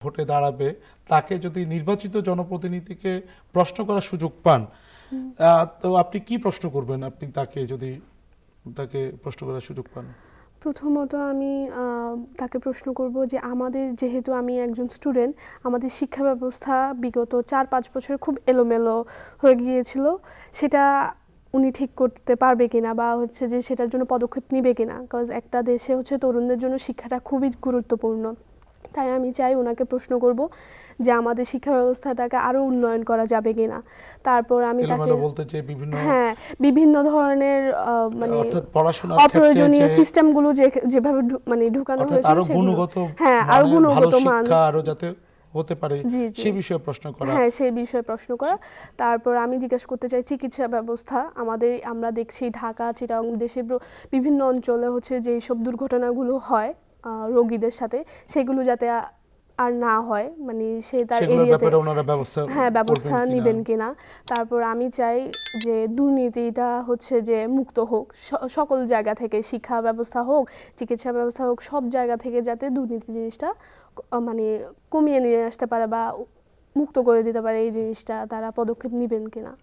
ভোটে দাঁড়াবে তাকে যদি নির্বাচিত জনপ্রতিনিধিকে প্রশ্ন করার সুযোগ পান, তো আপনি কি প্রশ্ন করবেন? আপনি তাকে প্রশ্ন করার সুযোগ পান? প্রথমত আমি তাকে প্রশ্ন করব যে আমাদের, যেহেতু আমি একজন স্টুডেন্ট, আমাদের শিক্ষা ব্যবস্থা বিগত 4-5 বছরে খুব এলোমেলো হয়ে গিয়েছিল, সেটা উনি ঠিক করতে পারবে কিনা, বা হচ্ছে যে সেটার জন্য পদক্ষেপ নেবে কিনা। বিকজ একটা দেশে হচ্ছে তরুণদের জন্য শিক্ষাটা খুবই গুরুত্বপূর্ণ। তাই আমি চাই ওনাকে প্রশ্ন করব যে আমাদের শিক্ষা ব্যবস্থাটাকে আরও উন্নয়ন করা যাবে কিনা। তারপর আমি তাকে বলতে যে হ্যাঁ, বিভিন্ন ধরনের মানে অর্থাৎ পড়াশোনার ক্ষেত্রে অপ্রয়োজনীয় সিস্টেমগুলো যেভাবে মানে ঢুকানো হয়েছে আরো সেগুলো, গুণগত হ্যাঁ, আরো গুণগত মান, শিক্ষা আরো যাতে হতে পারে জি জি, সেই বিষয়ে প্রশ্ন করা। হ্যাঁ, সেই বিষয়ে প্রশ্ন করা। তারপর আমি জিজ্ঞেস করতে চাই চিকিৎসা ব্যবস্থা আমাদের, আমরা দেখছি ঢাকা, চিটাগাং, দেশের বিভিন্ন অঞ্চলে হচ্ছে যে সব দুর্ঘটনাগুলো হয় রোগীদের সাথে, সেগুলো যাতে আর না হয়, মানে সে তার এরিয়াতে হ্যাঁ ব্যবস্থা নেবেন কিনা। তারপর আমি চাই যে দুর্নীতিটা হচ্ছে যে মুক্ত হোক সকল জায়গা থেকে, শিক্ষা ব্যবস্থা হোক, চিকিৎসা ব্যবস্থা হোক, সব জায়গা থেকে যাতে দুর্নীতি জিনিসটা মানে কমিয়ে নিয়ে আসতে পারে বা মুক্ত করে দিতে পারে, এই জিনিসটা তারা পদক্ষেপ নেবেন কিনা।